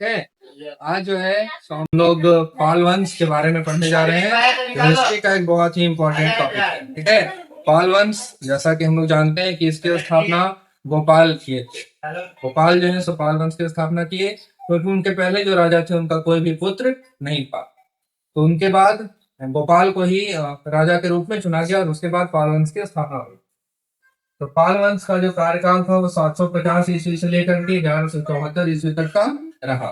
है। आज जो है सो हम लोग पाल वंश के बारे में पढ़ने जा रहे हैं, जो हिस्ट्री का एक बहुत ही इम्पोर्टेंट टॉपिक है। ठीक है, पाल वंश जैसा कि हम लोग जानते हैं कि इसकी स्थापना गोपाल किए थे। गोपाल जो है सो पाल वंश की स्थापना किए, क्योंकि उनके पहले जो राजा थे उनका कोई भी पुत्र नहीं था। तो उनके बाद गोपाल को ही राजा के रूप में चुना गया और उसके बाद पाल वंश की स्थापना हुई। तो पाल वंश का जो कार्यकाल था वो 750 ईस्वी से लेकर के 1174 ईस्वी तक का रहा।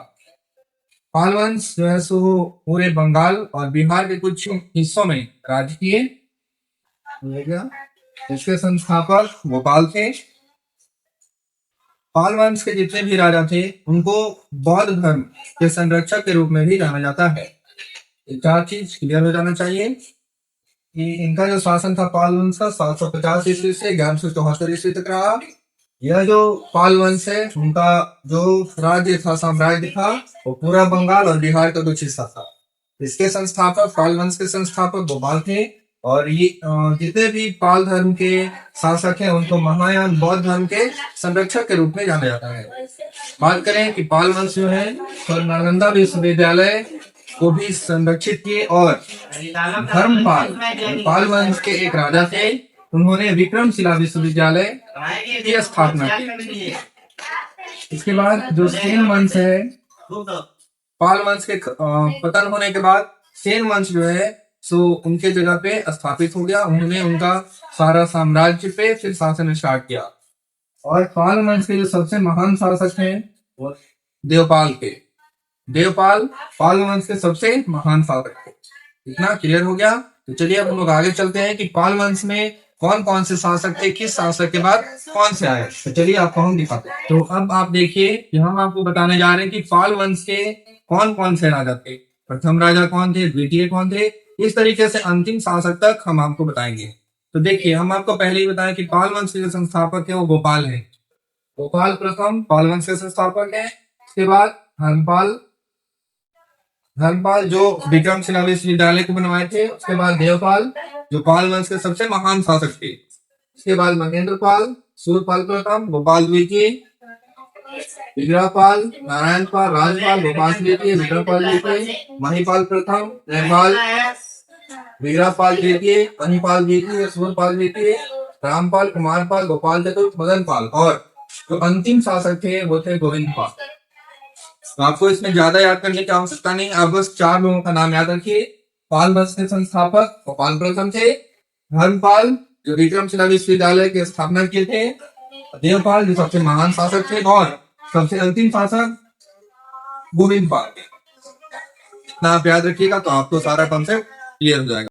पाल वंश जो है सो पूरे बंगाल और बिहार के कुछ हिस्सों में राज किए। इसके संस्थापक गोपाल थे। पाल वंश के जितने भी राजा थे उनको बौद्ध धर्म के संरक्षक के रूप में भी जाना जाता है। ये चार चीज क्लियर हो जाना चाहिए कि इनका जो शासन था पाल वंश का 750 ईस्वी से 1174 ईस्वी तक रहा। यह जो पाल वंश है उनका जो राज्य था, साम्राज्य था, वो पूरा बंगाल और बिहार का कुछ हिस्सा था। इसके संस्थापक, पाल वंश के संस्थापक गोपाल थे। और ये जितने भी पाल धर्म के शासक हैं उनको महायान बौद्ध धर्म के संरक्षक के रूप में जाना जाता है। बात करें कि पाल वंश जो है तो नालंदा विश्वविद्यालय को भी संरक्षित किए और धर्मपाल पाल वंश के एक राजा थे, उन्होंने विक्रमशिला विश्वविद्यालय की स्थापना की। इसके बाद जो सेन वंश है, पाल वंश के पतन होने के बाद सेन वंश जो है सो उनके जगह पे स्थापित हो गया। उन्होंने उनका सारा साम्राज्य पे फिर शासन स्टार्ट किया। और पाल वंश के जो सबसे महान शासक हैं वो देवपाल के। देवपाल पाल वंश के सबसे महान शासक थे। इतना क्लियर हो गया। तो चलिए अब हम लोग आगे चलते हैं कि पाल वंश में कौन कौन से शासक थे, किस शासक के बाद कौन से आए। तो चलिए आपको हम दिखाते हैं। तो अब आप देखिए कि हम आपको बताने जा रहे हैं कि पाल वंश के कौन कौन से राजा थे। प्रथम राजा कौन थे, द्वितीय कौन थे, इस तरीके से अंतिम शासक तक हम आपको बताएंगे। तो देखिए हम आपको पहले ही बताएं कि पाल वंश के जो संस्थापक है वो गोपाल है। गोपाल प्रथम पाल वंश के संस्थापक है। इसके बाद धर्मपाल जो विक्रमशिला विश्वविद्यालय को बनवाए थे। उसके बाद देवपाल जो पाल वंश के सबसे महान शासक थे। इसके बाद महेंद्रपाल, सूरपाल प्रथम, गोपाल द्वितीय, विग्रहपाल, नारायणपाल, राजपाल, गोपाल द्वितीय, विक्रमपाल द्वितीय, महिपाल प्रथम, जयपाल, विग्रहपाल द्वितीय, मणिपाल द्वितीय, सूरपाल द्वितीय, रामपाल, कुमारपाल, गोपाल चतुर्थ, मदनपाल और जो अंतिम शासक थे वो थे गोविंदपाल। तो आपको इसमें ज्यादा याद करने की आवश्यकता नहीं, आप बस चार लोगों का नाम याद रखिए। पाल वंश के संस्थापक गोपाल प्रथम थे, धर्मपाल जो विक्रमशिला विश्वविद्यालय की स्थापना किए थे, देवपाल जो सबसे महान शासक थे और सबसे अंतिम शासक गोविंदपाल। इतना आप याद रखिएगा तो आपको सारा कॉन्सेप्ट क्लियर हो जाएगा।